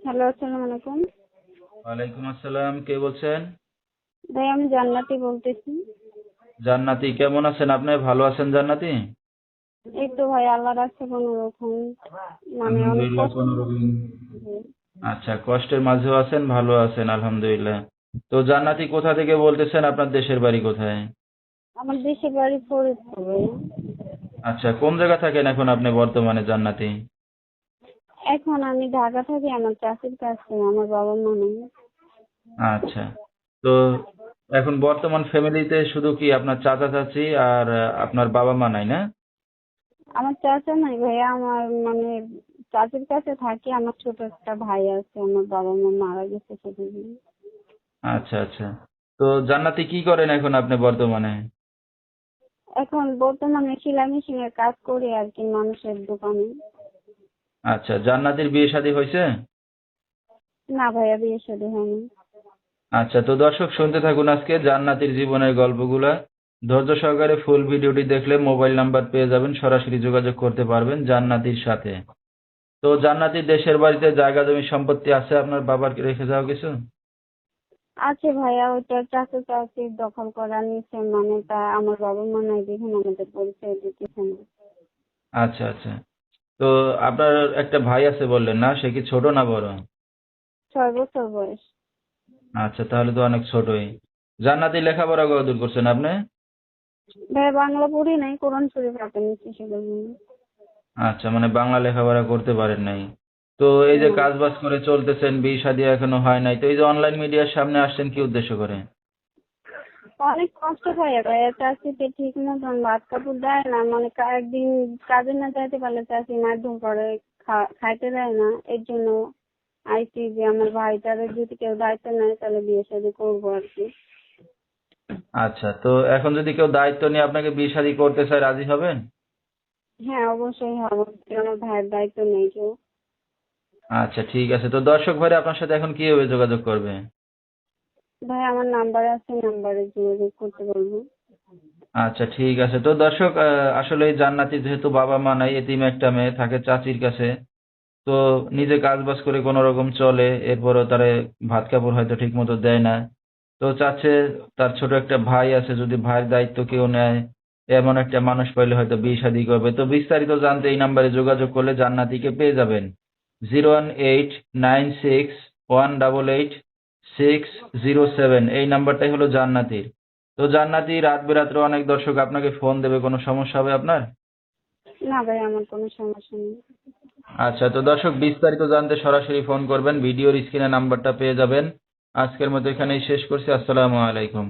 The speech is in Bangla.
হ্যালো, আসসালামু আলাইকুম। ওয়ালাইকুম আসসালাম, কে বলছেন? ভাই আমি জান্নাতি বলতেছি। জান্নাতি, কেমন আছেন আপনি? ভালো আছেন জান্নাতি? এই তো ভাই আল্লাহর রাস্তা কোনো রকম, মানে অনেক আলহামদুলিল্লাহ, কষ্ট। কোনোরকম। জি। আচ্ছা, কষ্টের মাঝেও আছেন, ভালো আছেন, আলহামদুলিল্লাহ। তো জান্নাতি কোথা থেকে বলতেছেন? আপনার দেশের বাড়ি কোথায়? আমার দেশের বাড়ি ফরিদপুর ভাই। আচ্ছা, কোন জায়গা থাকেন এখন আপনি বর্তমানে জান্নাতি? এখন আমি ঢাকা থাকি আমার চাষির কাছে, আমার বাবা মা নেই। আচ্ছা, তো এখন বর্তমান ফ্যামিলিতে শুধু কি আপনার চাচা চাচি আর আপনার বাবা মা নাই, না? আমার চাচা নাই ভাইয়া, আমার মানে চাচির কাছে থাকি। আমার ছোট একটা ভাই আছে, আমার বাবা মা মারা গেছে সেদিন। আচ্ছা আচ্ছা, তো জান্নাতি কি করেন এখন আপনি বর্তমানে? এখন বর্তমানে সেলাই মেশিনের কাজ করি আর কি, মানুষের দোকানে। আচ্ছা, জান্নাতির বিয়ে শাদী হয়েছে? না ভাইয়া, বিয়ে শাদী হয়নি। আচ্ছা, তো দর্শক শুনতে থাকুন আজকে জান্নাতির জীবনের গল্পগুলা। ধৈর্য সহকারে ফুল ভিডিওটি দেখলে মোবাইল নাম্বার পেয়ে যাবেন, সরাসরি যোগাযোগ করতে পারবেন জান্নাতির সাথে। তো জান্নাতির দেশের বাড়িতে জায়গা জমি সম্পত্তি আছে আপনার বাবার রেখে যাওয়া কিছু? আছে ভাইয়া, ওইটা চাচা চাচি দখল করা নিছে, মানে তা আমার বাবা মা নাই দেখুন, আমাদের পরিচয় দিতেছে না। আচ্ছা আচ্ছা, তো আপনার একটা ভাই আছে বললেন না, সে কি ছোট না বড়? 6 বছর বয়স। আচ্ছা, তাহলে তো অনেক ছোটই। জান্নাতি লেখাপড়া কতদূর করছেন আপনি? ভাইয়া বাংলা পড়ি নাই, কোরআন শরীফ হাতে নিচ্ছি সেজন্য। আচ্ছা, মানে বাংলা লেখাপড়া করতে পারেন নাই। তো এই যে না, কাজ বাজ করে চলতেছেন, বিয়ে শাদী এখনো হয় নাই, তো এই যে অনলাইন মিডিয়ার সামনে আসছেন কি উদ্দেশ্য করে? অনেক কষ্ট ভাইয়া। ভাইয়া চাষিতে ঠিক মতন ভাত কাপড় দেয় না, মানে একদিন কাজে না যাইতে পারলে চাষি মারধর করে, খাইতে দেয় না। এর জন্য আইসি যে আমার ভাইটারে যদি কেউ দায়িত্ব নেয় তাহলে বিয়ে শাদী করবো আর কি। আচ্ছা, তো এখন যদি কেউ দায়িত্ব নিয়ে আপনাকে বিয়ে শাদী করতে চায়, রাজি হবেন? হ্যাঁ অবশ্যই হবো, আমার ভাইয়ের দায়িত্ব নেই কেউ। আচ্ছা, ঠিক আছে। তো দর্শক ভাইরা আপনার সাথে এখন কিভাবে যোগাযোগ করবে? ভাই আমার নাম্বার আছে, নাম্বারে যোগাযোগ করতে বলবো। আচ্ছা, ঠিক আছে। তো দর্শক, আসলে এই জান্নাতি যেহেতু বাবা মা নাই, এতিম একটা মেয়ে থাকে চাচির কাছে। তো নিজে কাজ বাজ করে কোনো রকম চলে, এরপরও তারে ভাত কাপড় হয়তো ঠিক মতো দেয় না। তো চাচ্ছে তার ছোট একটা ভাই আছে, যদি ভাইয়ের দায়িত্ব কেউ নেয়, এমন একটা মানুষ পাইলে হয়তো বিয়ে শাদী করবে। তো বিস্তারিত জানতে এই নাম্বারে যোগাযোগ করলে জান্নাতিকে পেয়ে যাবেন। 01896188607, এই নাম্বারটাই হলো জান্নাতির। তো জান্নাতি রাত বেরাত্রে অনেক দর্শক আপনাকে ফোন দেবে, কোনো সমস্যা হবে আপনার? না ভাই, আমার কোনো সমস্যা নেই। আচ্ছা, তো দর্শক বিস্তারিত জানতে সরাসরি ফোন করবেন, ভিডিওর স্ক্রিনে নাম্বারটা পেয়ে যাবেন। আজকের মতো এখানেই শেষ করছি। আসসালামু আলাইকুম।